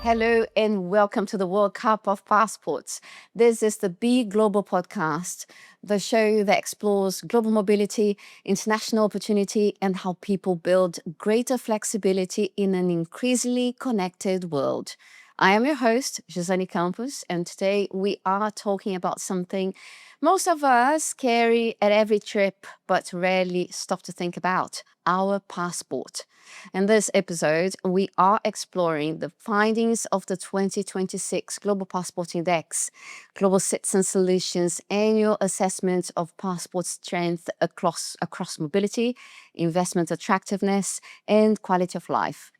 Hello and welcome to the World Cup of Passports. This is the BeGlobal Podcast, the show that explores global mobility, international opportunity, and how people build greater flexibility in an increasingly connected world. I am your host, Gizane Campos, and today we are talking about something most of us carry at every trip, but rarely stop to think about: our passport. In this episode, we are exploring the findings of the 2026 Global Passport Index, Global Citizen Solutions annual assessment of passport strength across mobility, investment attractiveness, and quality of life.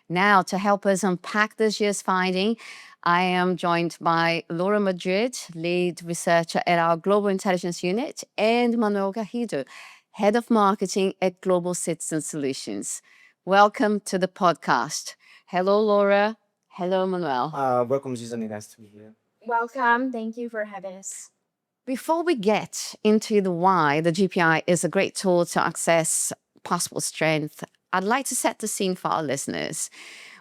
Now, to help us unpack this year's finding, I am joined by Laura Madrid, lead researcher at our Global Intelligence Unit, and Manuel Garrido, head of marketing at Global Citizen Solutions. Welcome to the podcast. Hello, Laura. Hello, Manuel. Welcome, Gizane. Nice to be here. Welcome. Thank you for having us. Before we get into the why the GPI is a great tool to access passport strength, I'd like to set the scene for our listeners.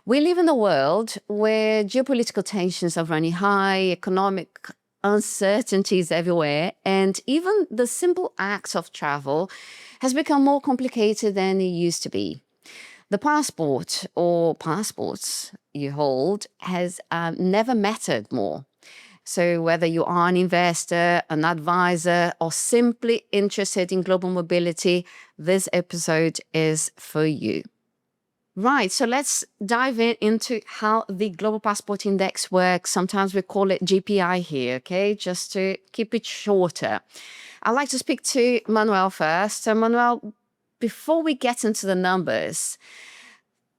We live in a world where geopolitical tensions are running high, economic uncertainties everywhere, and even the simple act of travel has become more complicated than it used to be. The passport or passports you hold has never mattered more. So whether you are an investor, an advisor, or simply interested in global mobility, this episode is for you. Right, so let's dive into how the Global Passport Index works. Sometimes we call it GPI here, okay, just to keep it shorter. I'd like to speak to Manuel first. So Manuel, before we get into the numbers,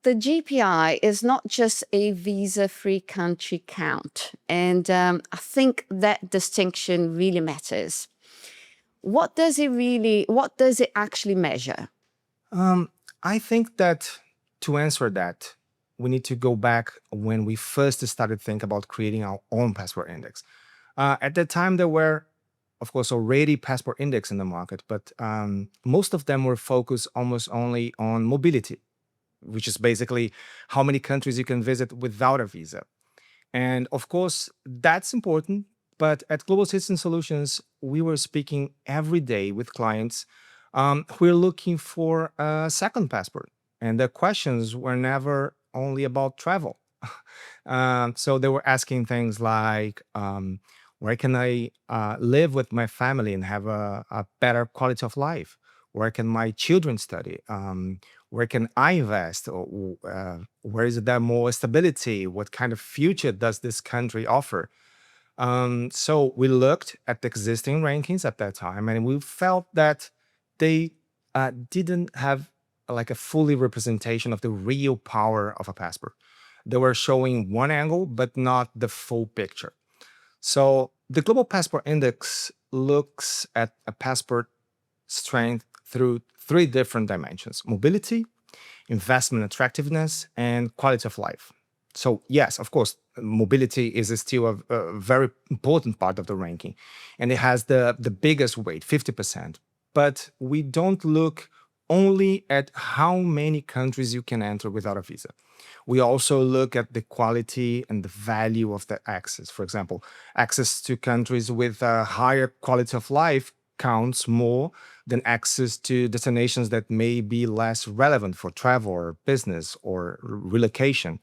the GPI is not just a visa-free country count. And I think that distinction really matters. What does it actually measure? I think that to answer that, we need to go back when we first started thinking about creating our own passport index. At that time, there were, of course, already passport index in the market, but most of them were focused almost only on mobility, which is basically how many countries you can visit without a visa. And of course, that's important. But at Global Citizen Solutions, we were speaking every day with clients who are looking for a second passport. And the questions were never only about travel. So they were asking things like, where can I live with my family and have a better quality of life? Where can my children study? Where can I invest? Where is there more stability? What kind of future does this country offer? So we looked at the existing rankings at that time, and we felt that they didn't have like a fully representation of the real power of a passport. They were showing one angle, but not the full picture. So the Global Passport Index looks at a passport strength through three different dimensions: mobility, investment attractiveness, and quality of life. So yes, of course, mobility is still a very important part of the ranking, and it has the biggest weight, 50%. But we don't look only at how many countries you can enter without a visa. We also look at the quality and the value of the access. For example, access to countries with a higher quality of life counts more than access to destinations that may be less relevant for travel or business or relocation.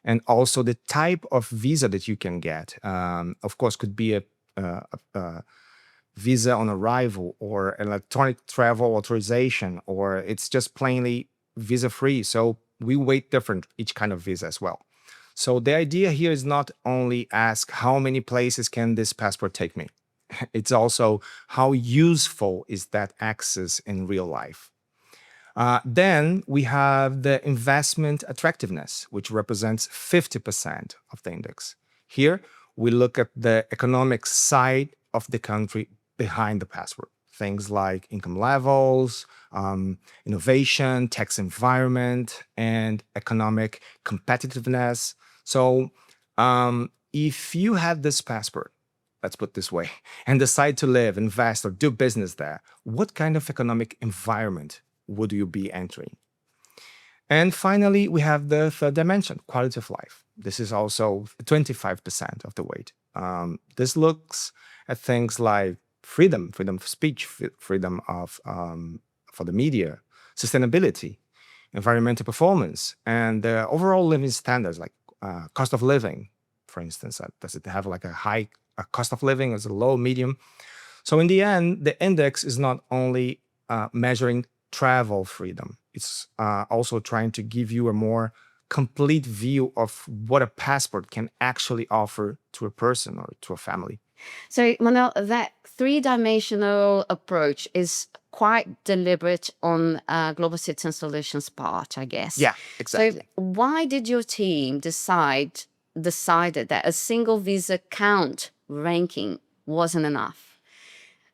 And also the type of visa that you can get, of course, could be a visa on arrival or electronic travel authorization, or it's just plainly visa free. So we weight different each kind of visa as well. So the idea here is not only ask how many places can this passport take me, it's also how useful is that access in real life. Then we have the investment attractiveness, which represents 50% of the index. Here, we look at the economic side of the country behind the passport. Things like income levels, innovation, tax environment, and economic competitiveness. So if you have this passport, let's put it this way, and decide to live, invest, or do business there, what kind of economic environment would you be entering? And finally, we have the third dimension, quality of life. This is also 25% of the weight. This looks at things like freedom of speech, freedom of for the media, sustainability, environmental performance, and the overall living standards, like cost of living, for instance. Does it have like a high cost of living, as a low, medium? So in the end, the index is not only measuring travel freedom, it's also trying to give you a more complete view of what a passport can actually offer to a person or to a family. So, Manuel, that three-dimensional approach is quite deliberate on Global Citizen Solutions' part, I guess. Yeah, exactly. So, why did your team decided that a single visa count ranking wasn't enough?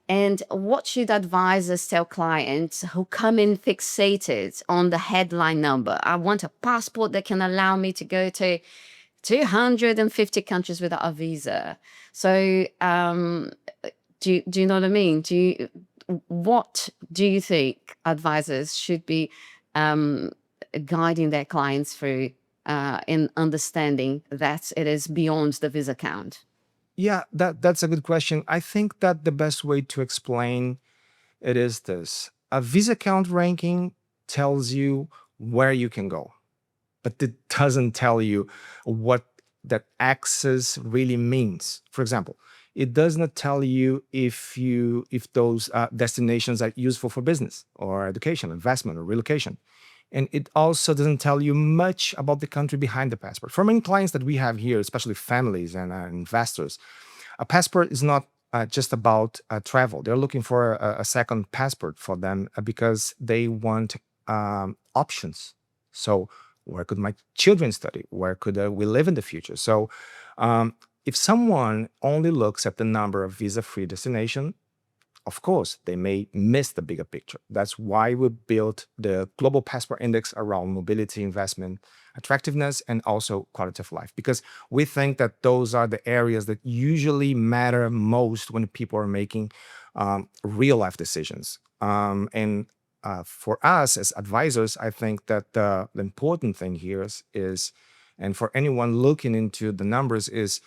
And what should advisors tell clients who come in fixated on the headline number? I want a passport that can allow me to go to 250 countries without a visa. So, do you know what I mean? What do you think advisors should be guiding their clients through in understanding that it is beyond the visa count? Yeah, that's a good question. I think that the best way to explain it is this. A visa count ranking tells you where you can go, but it doesn't tell you what that access really means. For example, it does not tell you if those destinations are useful for business or education, investment, or relocation. And it also doesn't tell you much about the country behind the passport. For many clients that we have here, especially families and investors, a passport is not just about travel. They're looking for a second passport for them because they want options. So, where could my children study? Where could we live in the future? So, if someone only looks at the number of visa-free destination, of course, they may miss the bigger picture. That's why we built the Global Passport Index around mobility, investment, attractiveness, and also quality of life, because we think that those are the areas that usually matter most when people are making real life decisions. And for us as advisors, I think that the important thing here is, and for anyone looking into the numbers, is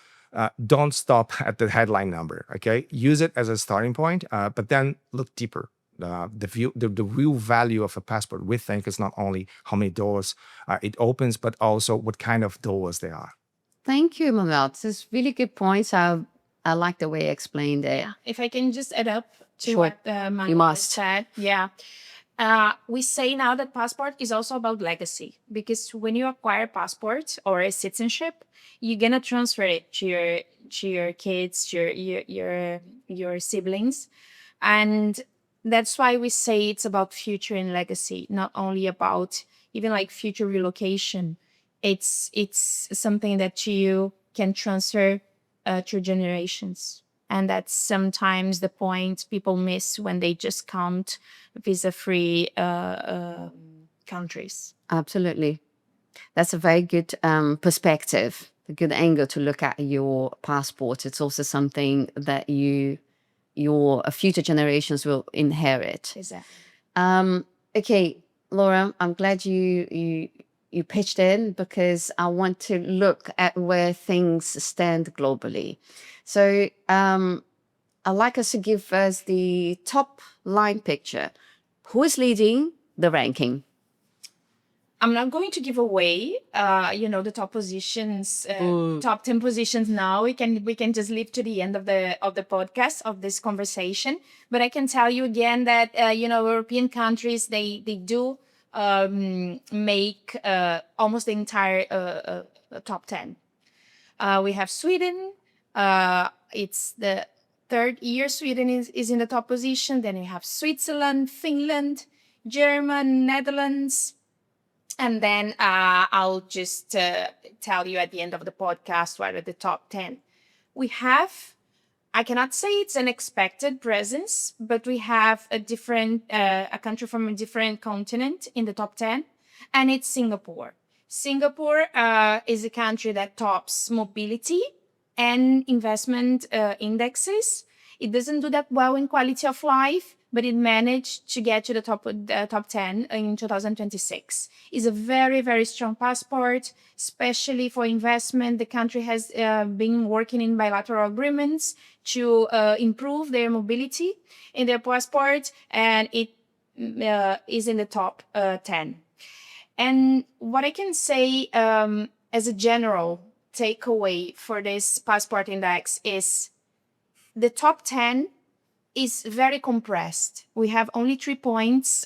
don't stop at the headline number. Okay, use it as a starting point, but then look deeper. The real value of a passport, we think, is not only how many doors it opens, but also what kind of doors they are. Thank you, Manuel. This is really good points. I like the way you explained it. Yeah. If I can just add up to Sure. what You Manuel must. said. Yeah. We say now that passport is also about legacy, because when you acquire a passport or a citizenship, you're gonna transfer it to your kids, your siblings, and that's why we say it's about future and legacy, not only about even like future relocation. It's something that you can transfer through generations. And that's sometimes the point people miss when they just count visa-free countries. Absolutely. That's a very good perspective, a good angle to look at your passport. It's also something that your future generations will inherit. Exactly. Okay, Laura, I'm glad you pitched in, because I want to look at where things stand globally. So I'd like us to give us the top line picture. Who is leading the ranking? I'm not going to give away, the top positions, top 10 positions now. We can just leave to the end of the podcast, of this conversation. But I can tell you again that European countries, they do make almost the entire top 10. We have Sweden. It's the third year Sweden is in the top position. Then we have Switzerland, Finland, Germany, Netherlands. And then I'll just tell you at the end of the podcast what are the top 10. We have, I cannot say it's an expected presence, but we have a country from a different continent in the top 10, and it's Singapore. Singapore is a country that tops mobility and investment indexes. It doesn't do that well in quality of life, but it managed to get to the top 10 in 2026. It's a very, very strong passport, especially for investment. The country has been working in bilateral agreements to improve their mobility in their passport, and it is in the top 10. And what I can say as a general takeaway for this passport index is the top 10 is very compressed. We have only 3 points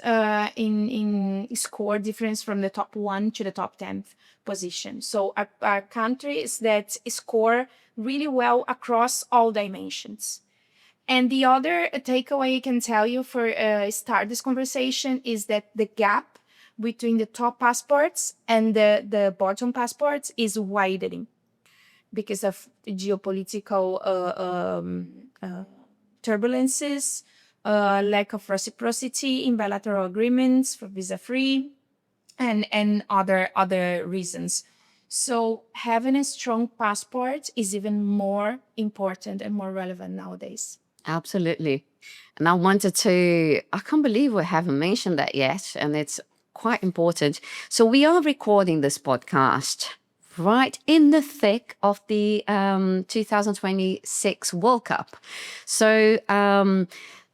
in score difference from the top 1 to the top 10th position. So our countries that score really well across all dimensions. And the other takeaway I can tell you for start this conversation is that the gap between the top passports and the bottom passports is widening because of the geopolitical turbulences, lack of reciprocity in bilateral agreements for visa-free, and other reasons. So having a strong passport is even more important and more relevant nowadays. Absolutely. And I can't believe we haven't mentioned that yet. And it's quite important. So we are recording this podcast right in the thick of the 2026 World Cup. So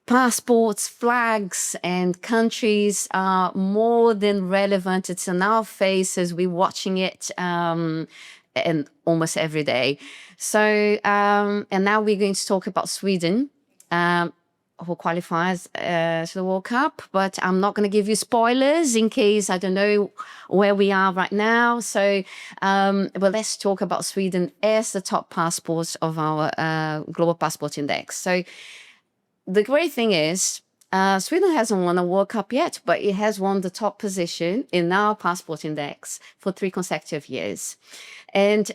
passports, flags, and countries are more than relevant. It's in our faces. We're watching it and almost every day. So, and now we're going to talk about Sweden, who qualifies to the World Cup, but I'm not going to give you spoilers in case I don't know where we are right now. So, but let's talk about Sweden as the top passport of our Global Passport Index. So the great thing is, Sweden hasn't won a World Cup yet, but it has won the top position in our passport index for 3 consecutive years. And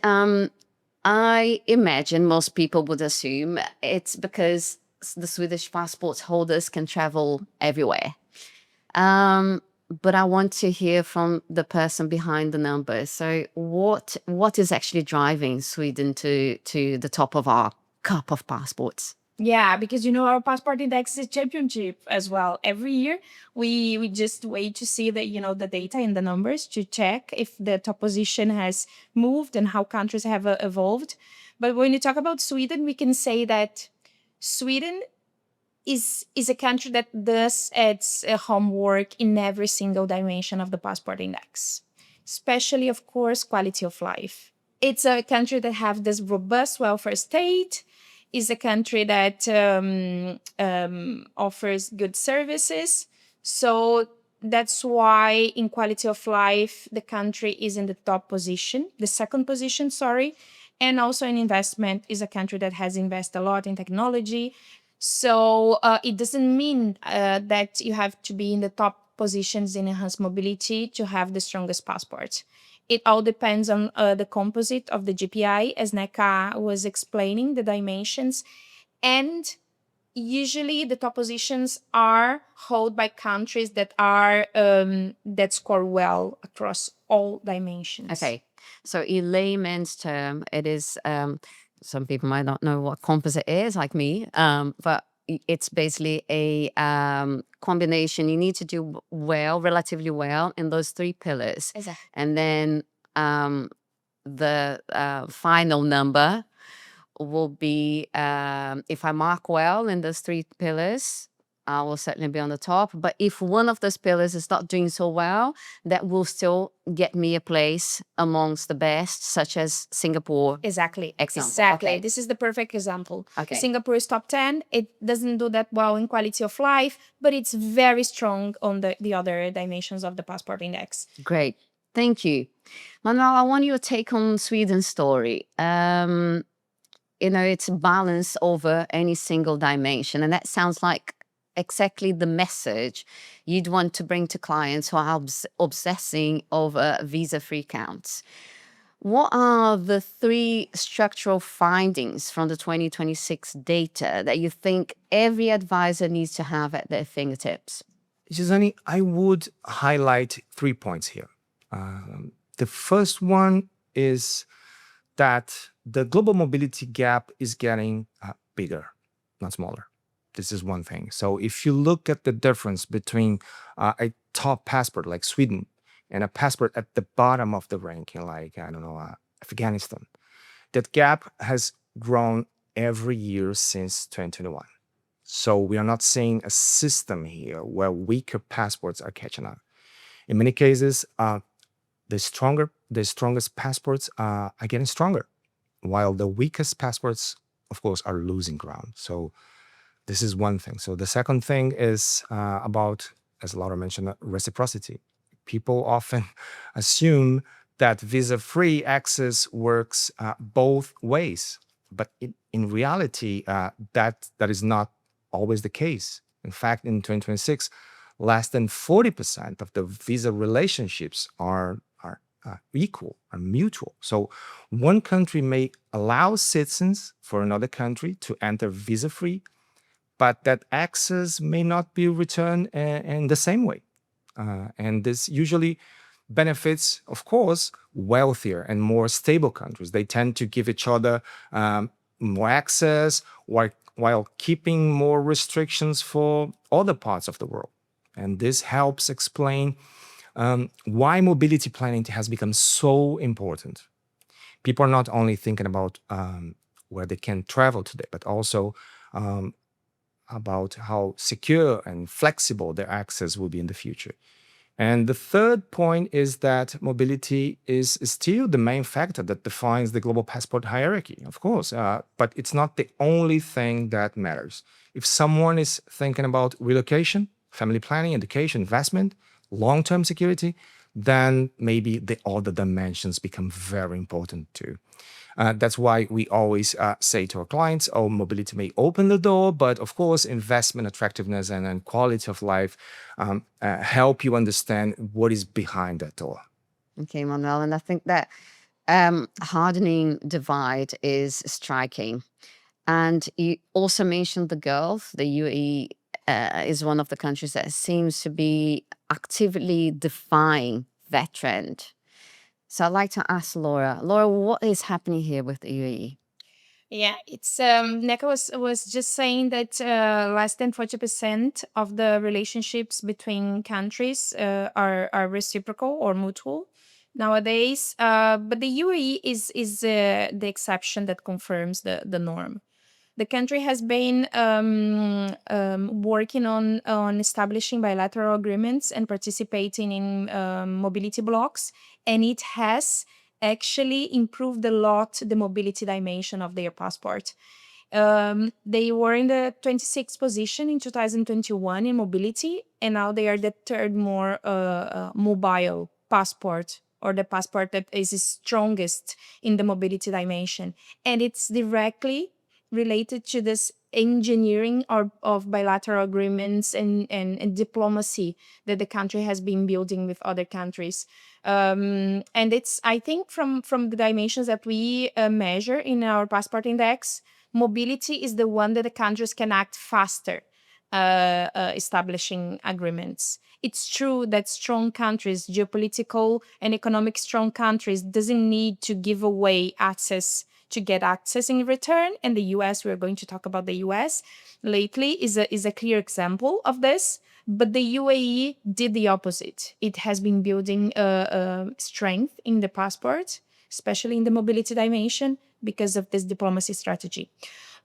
I imagine most people would assume it's because the Swedish passport holders can travel everywhere. But I want to hear from the person behind the numbers. So what is actually driving Sweden to the top of our cup of passports? Yeah, because our passport index is championship as well. Every year we just wait to see the data and the numbers to check if the top position has moved and how countries have evolved. But when you talk about Sweden, we can say that Sweden is a country that does its homework in every single dimension of the passport index, especially, of course, quality of life. It's a country that have this robust welfare state, is a country that offers good services. So that's why in quality of life, the country is in the top position, the second position, sorry. And also in investment is a country that has invested a lot in technology. So it doesn't mean that you have to be in the top positions in enhanced mobility to have the strongest passport. It all depends on the composite of the GPI, as Neka was explaining, the dimensions. And usually the top positions are held by countries that are that score well across all dimensions. Okay. So in layman's term, it is, some people might not know what composite is, like me, but it's basically a combination. You need to do well, relatively well, in those 3 pillars. Exactly. And then the final number will be, if I mark well in those 3 pillars, I will certainly be on the top. But if one of those pillars is not doing so well, that will still get me a place amongst the best, such as Singapore. Exactly. Example. Exactly. Okay. This is the perfect example. Okay. Singapore is top 10. It doesn't do that well in quality of life, but it's very strong on the other dimensions of the passport index. Great. Thank you. Manuel, I want your take on Sweden's story. It's balance over any single dimension. And that sounds like exactly the message you'd want to bring to clients who are obsessing over visa-free counts. What are the 3 structural findings from the 2026 data that you think every advisor needs to have at their fingertips? Gizane, I would highlight 3 points here. The first one is that the global mobility gap is getting bigger, not smaller. This is one thing. So if you look at the difference between a top passport like Sweden and a passport at the bottom of the ranking, like, I don't know, Afghanistan, that gap has grown every year since 2021. So we are not seeing a system here where weaker passports are catching up. In many cases, the strongest passports are getting stronger, while the weakest passports, of course, are losing ground. So this is one thing. So the second thing is about, as Laura mentioned, reciprocity. People often assume that visa-free access works both ways, but in reality, that is not always the case. In fact, in 2026, less than 40% of the visa relationships are equal, are mutual. So one country may allow citizens for another country to enter visa-free, but that access may not be returned in the same way. And this usually benefits, of course, wealthier and more stable countries. They tend to give each other more access while keeping more restrictions for other parts of the world. And this helps explain why mobility planning has become so important. People are not only thinking about where they can travel today, but also about how secure and flexible their access will be in the future. And the third point is that mobility is still the main factor that defines the global passport hierarchy, of course, but it's not the only thing that matters. If someone is thinking about relocation, family planning, education, investment, long-term security, then maybe the other dimensions become very important too. That's why we always say to our clients, oh, mobility may open the door, but of course, investment, attractiveness, and quality of life help you understand what is behind that door. Okay, Manuel, and I think that hardening divide is striking. And you also mentioned the Gulf. The UAE is one of the countries that seems to be actively defying that trend. So I'd like to ask Laura. Laura, what is happening here with the UAE? Yeah, it's Neka was just saying that less than 40% of the relationships between countries are reciprocal or mutual nowadays. But the UAE is the exception that confirms the norm. The country has been working on establishing bilateral agreements and participating in mobility blocks, and it has actually improved a lot the mobility dimension of their passport. They were in the 26th position in 2021 in mobility, and now they are the third more mobile passport, or the passport that is strongest in the mobility dimension. And it's directly related to this engineering of bilateral agreements and diplomacy that the country has been building with other countries. And it's, I think, from the dimensions that we measure in our passport index, mobility is the one that the countries can act faster, establishing agreements. It's true that strong countries, geopolitical and economic strong countries, doesn't need to give away access to get access in return. And the US, we're going to talk about the US lately, is a clear example of this. But the UAE did the opposite. It has been building strength in the passport, especially in the mobility dimension, because of this diplomacy strategy.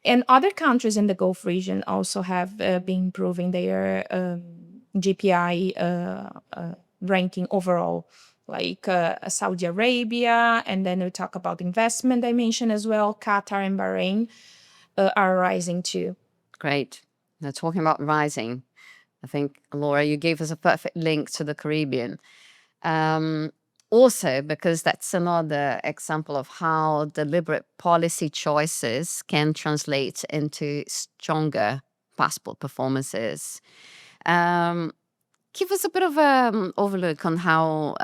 And other countries in the Gulf region also have been improving their GPI ranking overall, like Saudi Arabia, and then we talk about investment dimension as well. Qatar and Bahrain are rising too. Great. Now, talking about rising, I think, Laura, you gave us a perfect link to the Caribbean. Also, because that's another example of how deliberate policy choices can translate into stronger passport performances. Give us a bit of an overlook on how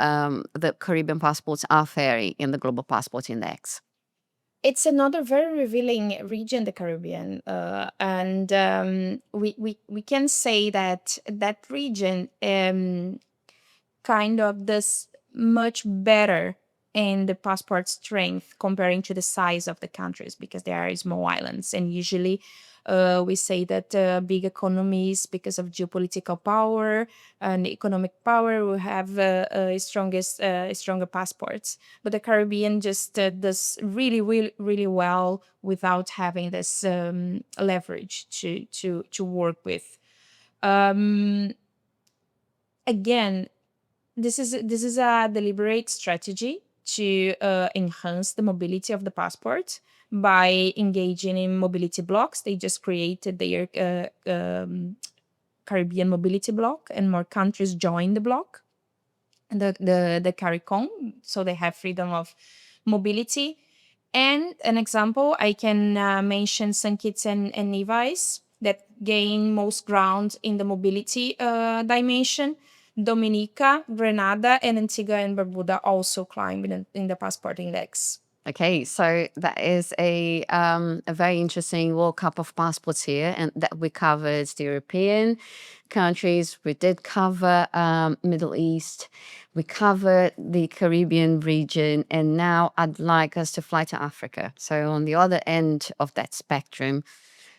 the Caribbean passports are faring in the Global Passport Index. It's another very revealing region, the Caribbean, and we can say that that region kind of does much better in the passport strength comparing to the size of the countries, because they are small islands, and usually We say that big economies, because of geopolitical power and economic power, will have stronger passports. But the Caribbean just does really well without having this leverage to work with. Um, Again, this is a deliberate strategy to enhance the mobility of the passport by engaging in mobility blocks. They just created their Caribbean mobility block, and more countries joined the block, the CARICOM, so they have freedom of mobility. And an example, I can mention St. Kitts and Nevis that gain most ground in the mobility dimension. Dominica, Grenada, and Antigua and Barbuda also climb in the passport index. Okay, so that is a very interesting World Cup of passports here, and that we covered the European countries. We did cover Middle East. We covered the Caribbean region, and now I'd like us to fly to Africa. So on the other end of that spectrum,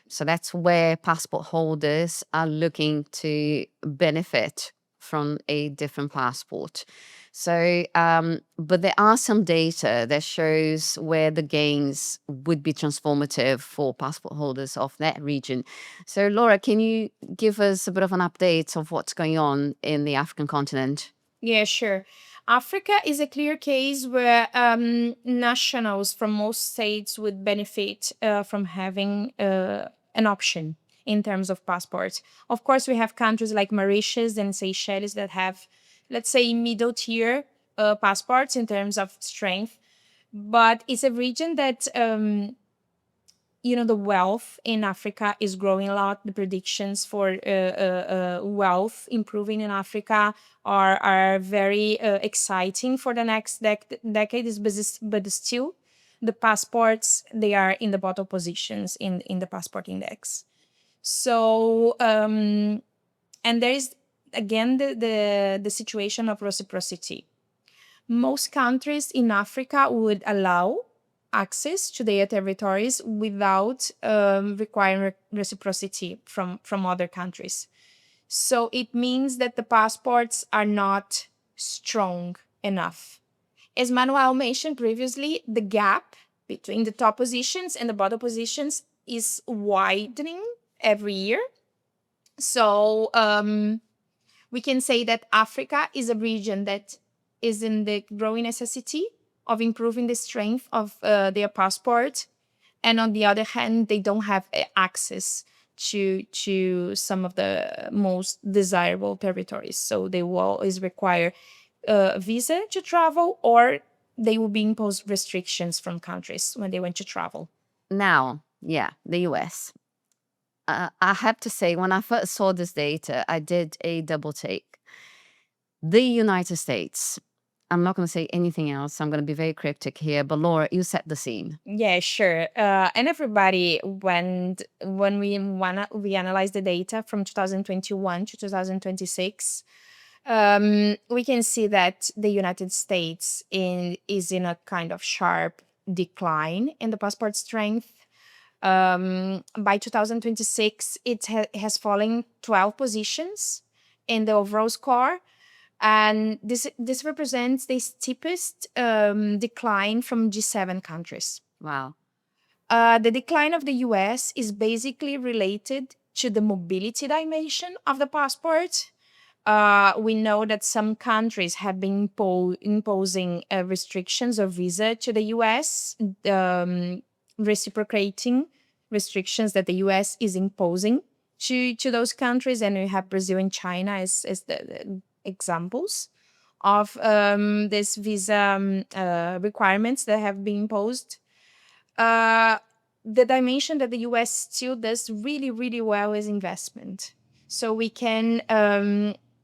so that's where passport holders are looking to benefit from a different passport. So, but there are some data that shows where the gains would be transformative for passport holders of that region. So, Laura, can you give us a bit of an update of what's going on in the African continent? Yeah, sure. Africa is a clear case where nationals from most states would benefit from having an option in terms of passports. Of course, we have countries like Mauritius and Seychelles that have, let's say, middle tier passports in terms of strength. But it's a region that the wealth in Africa is growing a lot. The predictions for wealth improving in Africa are very exciting for the next decade. But still, the passports, they are in the bottom positions in the passport index. So, and there is again the situation of reciprocity. Most countries in Africa would allow access to their territories without requiring reciprocity from other countries. So it means that the passports are not strong enough. As Manuel mentioned previously, the gap between the top positions and the bottom positions is widening every year. So we can say that Africa is a region that is in the growing necessity of improving the strength of their passport. And on the other hand, they don't have access to some of the most desirable territories. So they will always require a visa to travel, or they will be imposed restrictions from countries when they want to travel. Now, yeah, the US. I have to say, when I first saw this data, I did a double take. The United States. I'm not going to say anything else. I'm going to be very cryptic here. But Laura, you set the scene. Yeah, sure. And everybody, when we analyze the data from 2021 to 2026, we can see that the United States is in a kind of sharp decline in the passport strength. By 2026, it has fallen 12 positions in the overall score. And this represents the steepest decline from G7 countries. Wow. The decline of the US is basically related to the mobility dimension of the passport. We know that some countries have been imposing restrictions or visa to the US, reciprocating restrictions that the US is imposing to those countries. And we have Brazil and China as the examples of this visa requirements that have been imposed. The dimension that the US still does really well is investment. So we can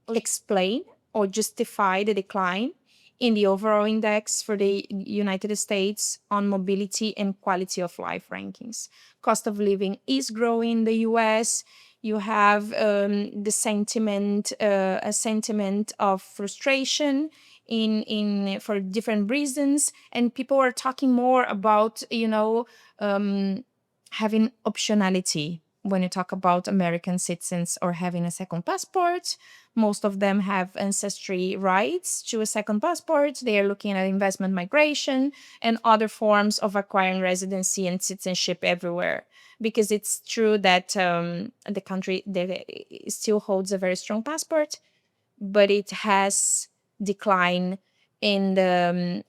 explain or justify the decline in the overall index for the United States on mobility and quality of life rankings. Cost of living is growing in the US. You have the sentiment, a sentiment of frustration in for different reasons, and people are talking more about having optionality when you talk about American citizens or having a second passport. Most of them have ancestry rights to a second passport. They are looking at investment migration and other forms of acquiring residency and citizenship everywhere. Because it's true that the country still holds a very strong passport, but it has declined in the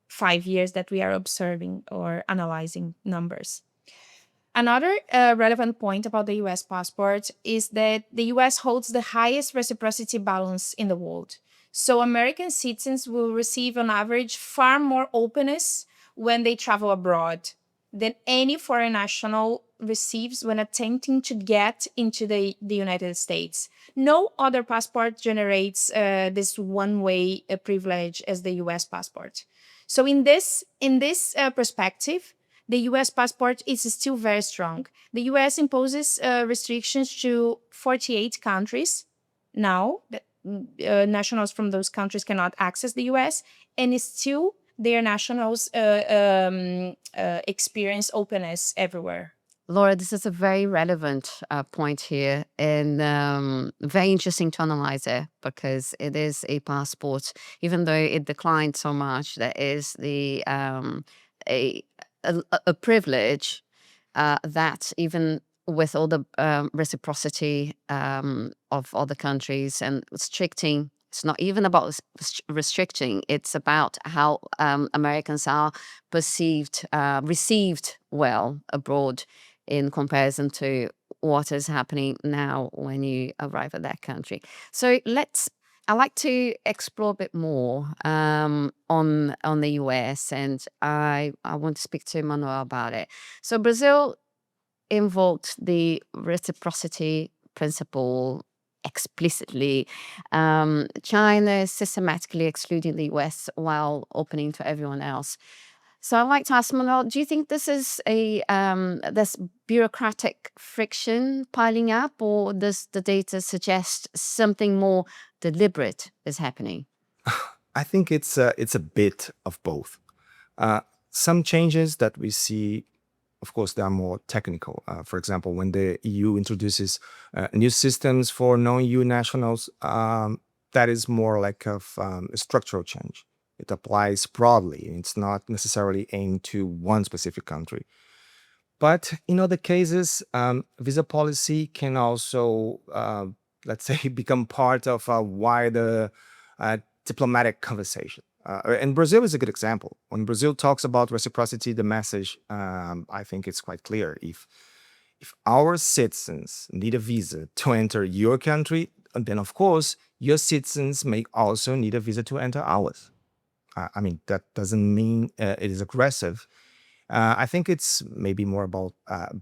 5 years that we are observing or analyzing numbers. Another relevant point about the US passport is that the US holds the highest reciprocity balance in the world. So American citizens will receive on average far more openness when they travel abroad than any foreign national receives when attempting to get into the United States. No other passport generates this one-way privilege as the US passport. So in this perspective, the US passport is still very strong. The US imposes restrictions to 48 countries now that nationals from those countries cannot access the US, and still their nationals experience openness everywhere. Laura, this is a very relevant point here, and very interesting to analyze it, because it is a passport. Even though it declined so much, there is a a privilege that, even with all the reciprocity of other countries and restricting, it's not even about restricting, it's about how Americans are perceived, received well abroad in comparison to what is happening now when you arrive at that country. So I like to explore a bit more on the US, and I want to speak to Manuel about it. So Brazil invoked the reciprocity principle explicitly. China is systematically excluding the US while opening to everyone else. So I'd like to ask Manuel, do you think this is this bureaucratic friction piling up, or does the data suggest something more deliberate is happening? I think it's a bit of both. Some changes that we see, of course, they are more technical. For example, when the EU introduces new systems for non-EU nationals, that is more like a structural change. It applies broadly. It's not necessarily aimed to one specific country. But in other cases, visa policy can also, let's say, become part of a wider diplomatic conversation. And Brazil is a good example. When Brazil talks about reciprocity, the message, I think it's quite clear. If our citizens need a visa to enter your country, then of course, your citizens may also need a visa to enter ours. I mean, that doesn't mean it is aggressive. I think it's maybe more about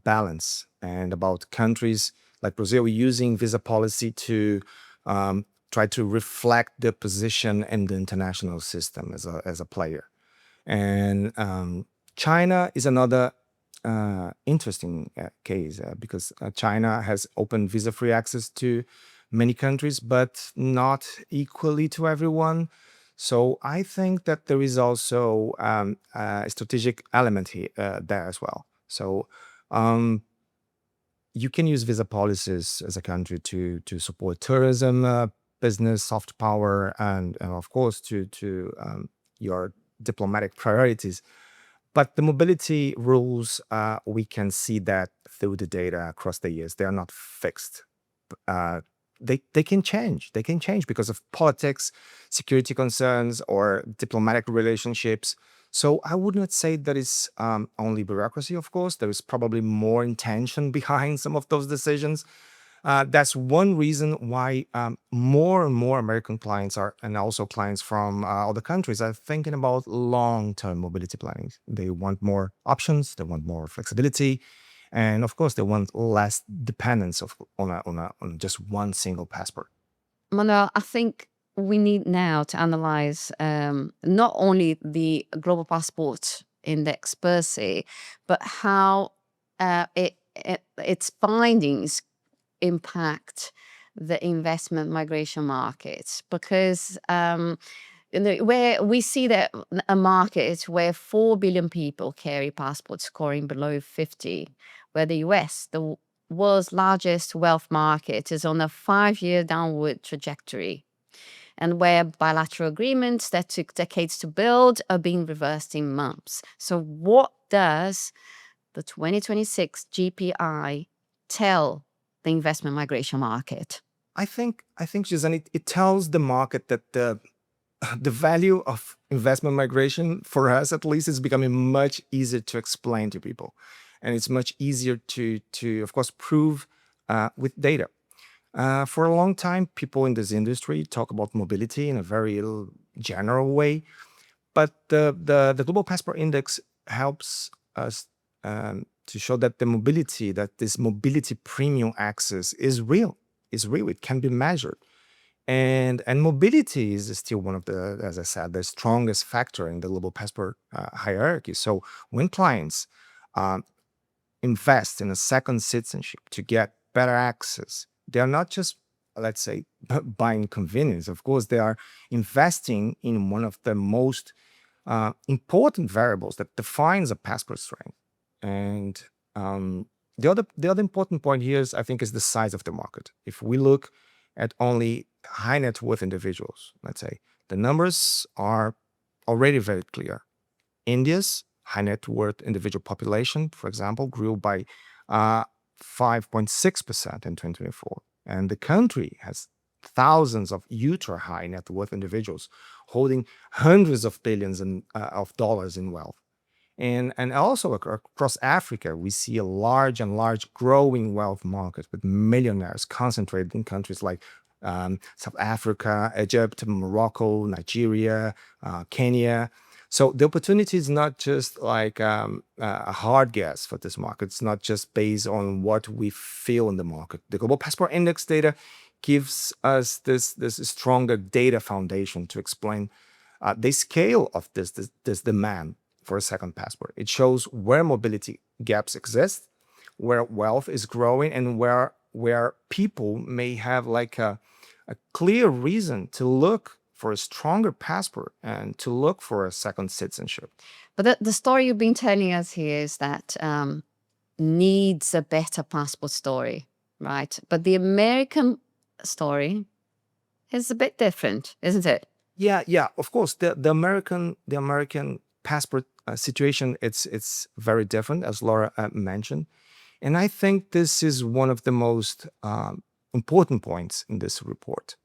balance, and about countries like Brazil using visa policy to try to reflect their position in the international system as a player. And China is another interesting case, because China has opened visa-free access to many countries, but not equally to everyone. So I think that there is also a strategic element here there as well. So you can use visa policies as a country to support tourism, business, soft power, and of course to your diplomatic priorities. But the mobility rules, we can see that through the data across the years. They are not fixed. They can change. They can change because of politics, security concerns, or diplomatic relationships. So I would not say that it's only bureaucracy, of course. There is probably more intention behind some of those decisions. That's one reason why more and more American clients are, and also clients from other countries, are thinking about long-term mobility planning. They want more options, they want more flexibility, and of course, they want less dependence on just one single passport. Manuel, I think we need now to analyze not only the global passport index per se, but how its findings impact the investment migration markets, because where we see that a market where 4 billion people carry passports scoring below 50, where the US, the world's largest wealth market, is on a 5-year downward trajectory, and where bilateral agreements that took decades to build are being reversed in months. So what does the 2026 GPI tell the investment migration market? I think, Gizane, it tells the market that the value of investment migration, for us at least, is becoming much easier to explain to people. And it's much easier to of course, prove with data. For a long time, people in this industry talk about mobility in a very general way. But the Global Passport Index helps us to show that this mobility premium access is real. It can be measured. And mobility is still one of the, as I said, the strongest factor in the Global Passport hierarchy. So when clients invest in a second citizenship to get better access, they are not just, let's say, buying convenience. Of course, they are investing in one of the most important variables that defines a passport strength. And the other important point here is, I think, is the size of the market. If we look at only high net worth individuals, let's say, the numbers are already very clear. India's high net worth individual population, for example, grew by 5.6% in 2024. And the country has thousands of ultra high net worth individuals holding hundreds of billions of dollars in wealth. And also across Africa, we see a large growing wealth market with millionaires concentrated in countries like South Africa, Egypt, Morocco, Nigeria, Kenya. So the opportunity is not just like a hard guess for this market. It's not just based on what we feel in the market. The Global Passport Index data gives us this stronger data foundation to explain the scale of this demand for a second passport. It shows where mobility gaps exist, where wealth is growing, and where people may have like a clear reason to look for a stronger passport and to look for a second citizenship. But the story you've been telling us here is that needs a better passport story, right? But the American story is a bit different, isn't it? Yeah. Of course, the American passport situation, it's very different, as Laura mentioned, and I think this is one of the most important points in this report.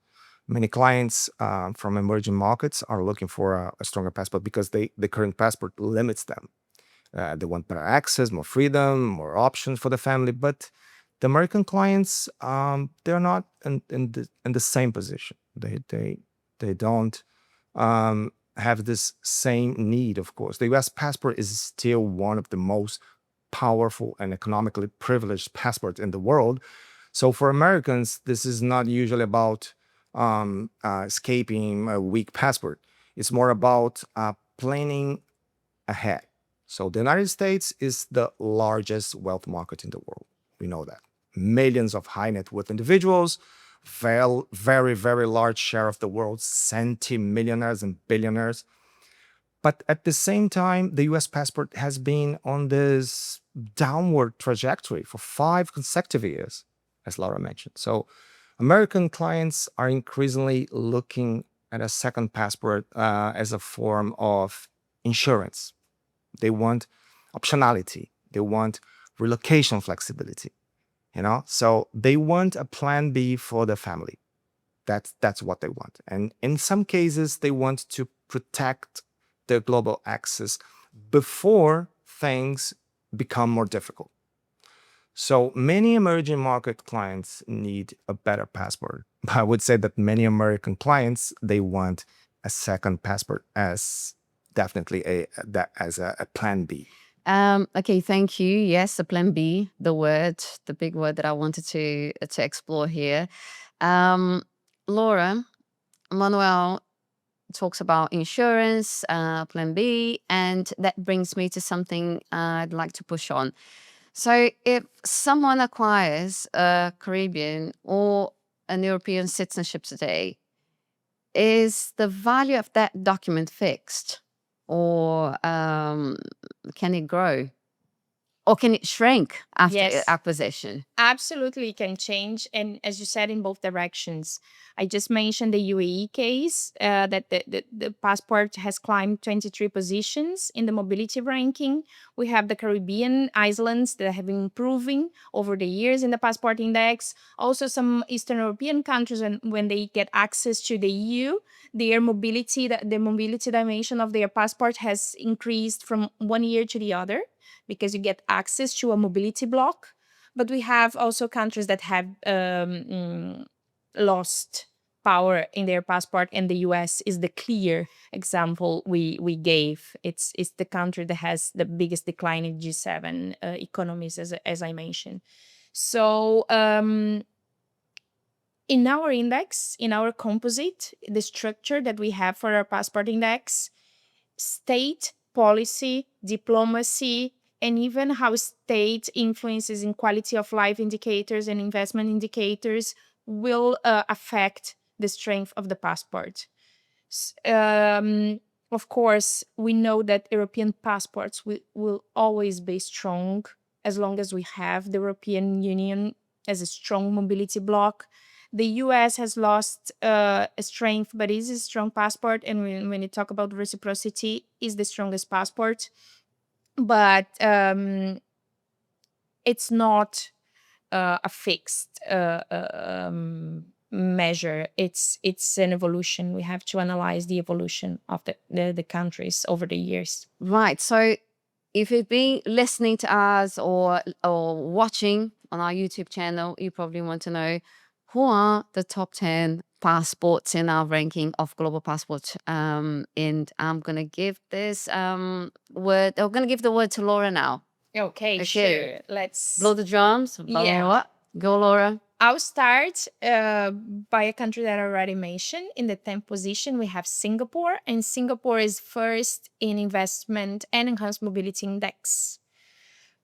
Many clients from emerging markets are looking for a stronger passport because the current passport limits them. They want better access, more freedom, more options for the family. But the American clients, they're not in the same position. They don't have this same need. Of course, the U.S. passport is still one of the most powerful and economically privileged passports in the world. So for Americans, this is not usually about escaping a weak passport. It's more about planning ahead. So the United States is the largest wealth market in the world. We know that. Millions of high net worth individuals, very, very large share of the world's centimillionaires and billionaires. But at the same time, the US passport has been on this downward trajectory for 5 consecutive years, as Laura mentioned. So American clients are increasingly looking at a second passport as a form of insurance. They want optionality. They want relocation flexibility. So they want a plan B for the family. That's what they want. And in some cases, they want to protect their global access before things become more difficult. So many emerging market clients need a better passport. I would say that many American clients, they want a second passport as definitely as a plan B. Okay, thank you. Yes, the plan B, the big word that I wanted to explore here. Laura, Manuel talks about insurance, plan B, and that brings me to something I'd like to push on. So if someone acquires a Caribbean or an European citizenship today, is the value of that document fixed, or can it grow Or can it shrink after Yes. acquisition? Absolutely can change. And as you said, in both directions. I just mentioned the UAE case that the passport has climbed 23 positions in the mobility ranking. We have the Caribbean islands that have been improving over the years in the passport index. Also, some Eastern European countries, when they get access to the EU, their mobility, the mobility dimension of their passport has increased from one year to the other because you get access to a mobility block. But we have also countries that have lost power in their passport, and the US is the clear example we gave. It's the country that has the biggest decline in G7 economies, as I mentioned. So in our index, in our composite, the structure that we have for our passport index, state policy, diplomacy, and even how state influences in quality of life indicators and investment indicators will affect the strength of the passport. Of course, we know that European passports will always be strong as long as we have the European Union as a strong mobility bloc. The US has lost strength, but is a strong passport. And when you talk about reciprocity, is the strongest passport. But it's not a fixed measure. It's an evolution. We have to analyze the evolution of the countries over the years. Right. So if you've been listening to us or watching on our YouTube channel, you probably want to know who are the top 10 passports in our ranking of global passports. And I'm going to give this word, I'm going to give the word to Laura now. Okay, sure. Let's blow the drums. Yeah. Go, Laura. I'll start by a country that I already mentioned. In the 10th position, we have Singapore, and Singapore is first in investment and enhanced mobility index.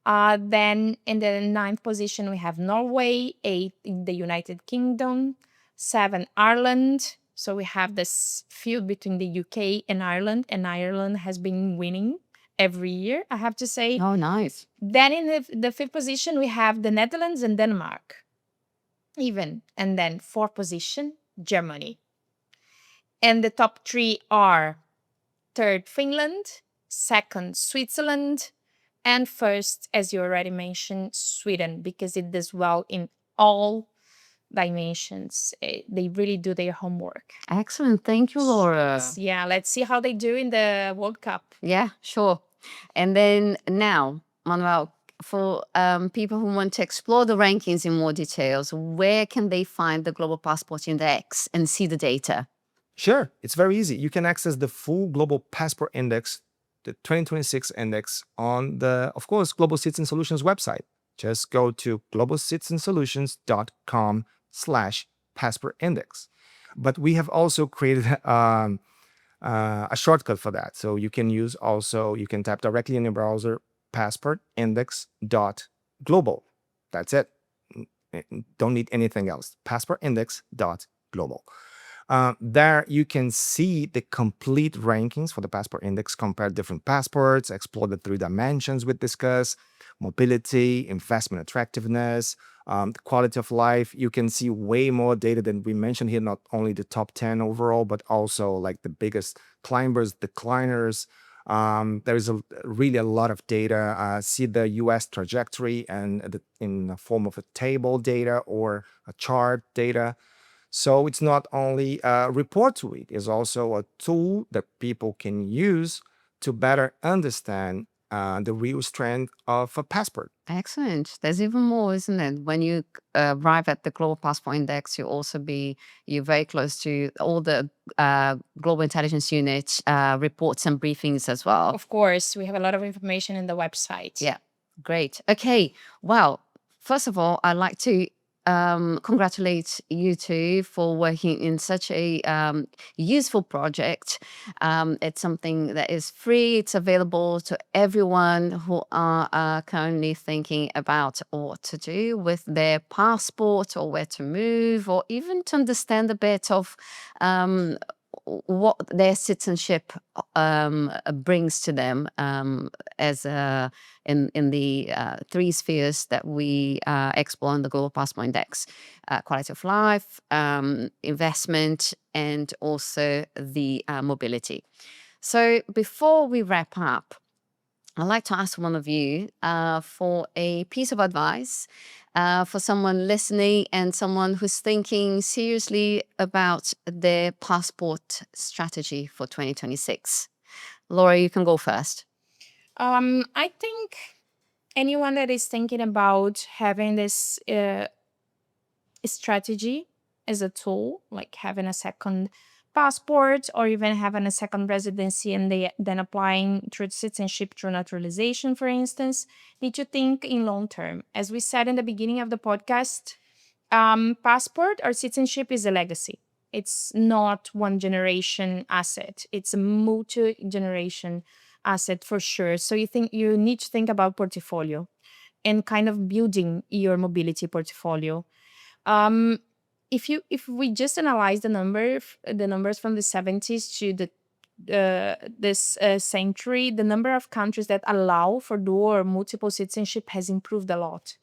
Then in the 9th position, we have Norway, 8 in the United Kingdom, 7 Ireland. So we have this feud between the UK and Ireland has been winning every year, I have to say. Oh, nice. Then in the 5th position, we have the Netherlands and Denmark. Even. And then 4th position, Germany. And the top 3 are 3rd, Finland, 2nd, Switzerland, and 1st, as you already mentioned, Sweden, because it does well in all dimensions. They really do their homework. Excellent. Thank you, Laura. Yeah, let's see how they do in the World Cup. Yeah, sure. And then now, Manuel, for people who want to explore the rankings in more details, where can they find the Global Passport Index and see the data? Sure, it's very easy. You can access the full Global Passport Index, the 2026 index, on the, of course, Global Citizen Solutions website. Just go to globalcitizensolutions.com/passport index. But we have also created a shortcut for that. So you can type directly in your browser passportindex.global. That's it. Don't need anything else. Passportindex.global. There you can see the complete rankings for the passport index, compare different passports, explore the 3 dimensions we discussed: mobility, investment attractiveness, the quality of life. You can see way more data than we mentioned here, not only the top 10 overall, but also like the biggest climbers, decliners. There's really a lot of data. See the US trajectory and in the form of a table data or a chart data. So it's not only a report to it, it's also a tool that people can use to better understand the real strength of a passport. Excellent. There's even more, isn't it? When you arrive at the Global Passport Index, you're very close to all the Global Intelligence Unit reports and briefings as well. Of course, we have a lot of information in the website. Yeah, great. Okay, well, first of all, I'd like to congratulate you two for working in such a useful project. It's something that is free. It's available to everyone who are currently thinking about what to do with their passport or where to move, or even to understand a bit of what their citizenship brings to them as in the three spheres that we explore in the Global Passport Index: quality of life, investment, and also the mobility. So before we wrap up, I'd like to ask one of you for a piece of advice for someone listening and someone who's thinking seriously about their passport strategy for 2026. Laura, you can go first. I think anyone that is thinking about having this strategy as a tool, like having a second passport or even having a second residency and then applying through citizenship through naturalization, for instance, need to think in long term. As we said in the beginning of the podcast, passport or citizenship is a legacy. It's not one generation asset. It's a multi-generation asset for sure. So you need to think about portfolio and kind of building your mobility portfolio. If we just analyze the numbers from the 70s to this century, the number of countries that allow for dual or multiple citizenship has improved a lot.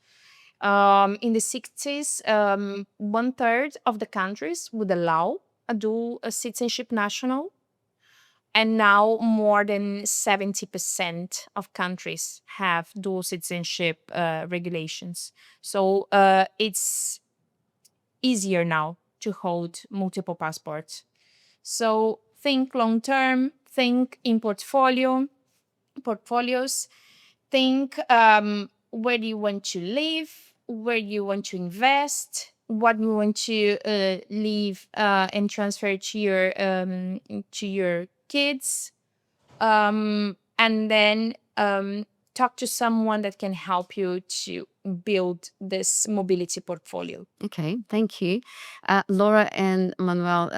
In the 60s, 1/3 of the countries would allow a dual citizenship national, and now more than 70% of countries have dual citizenship regulations. So it's easier now to hold multiple passports. So think long term, think in portfolios, think where do you want to live, where you want to invest, what you want to leave and transfer to your kids, and then talk to someone that can help you to build this mobility portfolio. Okay, thank you. Laura and Manuel,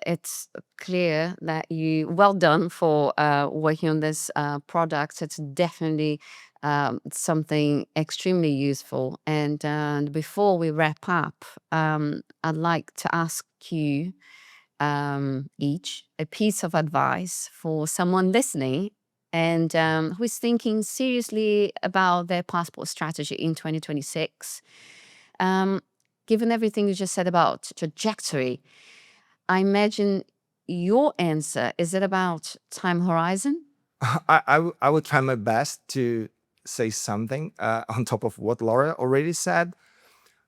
it's clear that well done for working on this product. It's definitely something extremely useful. And before we wrap up, I'd like to ask you each a piece of advice for someone listening and who is thinking seriously about their passport strategy in 2026. Given everything you just said about trajectory, I imagine your answer, is it about time horizon? I would try my best to say something on top of what Laura already said.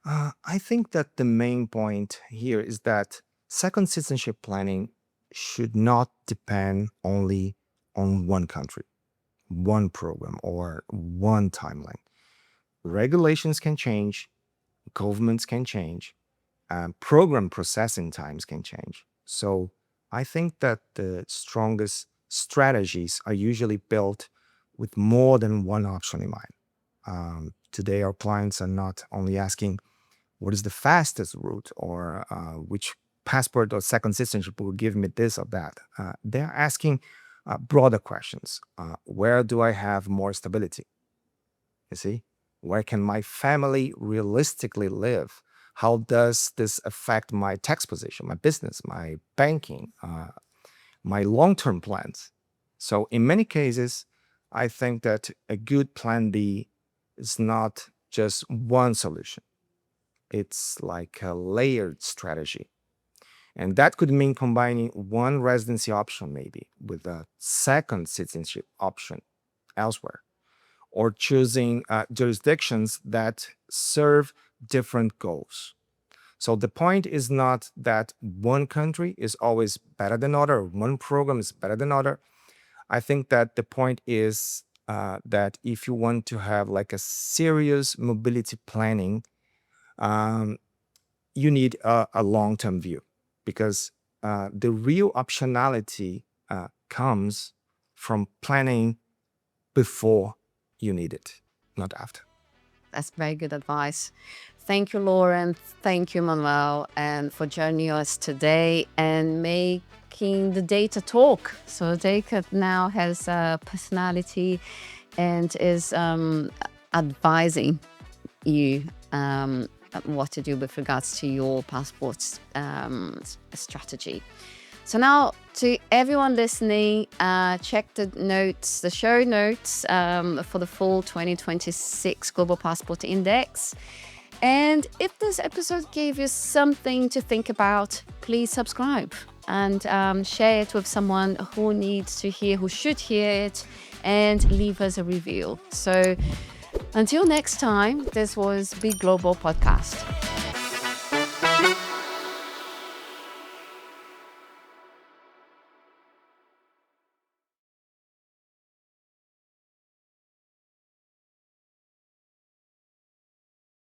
I think that the main point here is that second citizenship planning should not depend only on one country, one program, or one timeline. Regulations can change, governments can change, program processing times can change. So I think that the strongest strategies are usually built with more than one option in mind. Today, our clients are not only asking what is the fastest route or which passport or second citizenship will give me this or that. They're asking broader questions. Where do I have more stability? You see, where can my family realistically live? How does this affect my tax position, my business, my banking, my long-term plans? So in many cases, I think that a good plan B is not just one solution. It's like a layered strategy. And that could mean combining one residency option maybe with a second citizenship option elsewhere, or choosing jurisdictions that serve different goals. So the point is not that one country is always better than other, or one program is better than other. I think that the point is that if you want to have like a serious mobility planning, you need a long-term view, because the real optionality comes from planning before you need it, not after. That's very good advice. Thank you, Lauren. Thank you, Manuel, and for joining us today and making the data talk. So data now has a personality and is advising you what to do with regards to your passport strategy. So now, to everyone listening, check the show notes for the full 2026 Global Passport Index. And if this episode gave you something to think about, please subscribe and share it with someone who needs to hear, who should hear it, and leave us a review. So until next time, this was BeGlobal Podcast.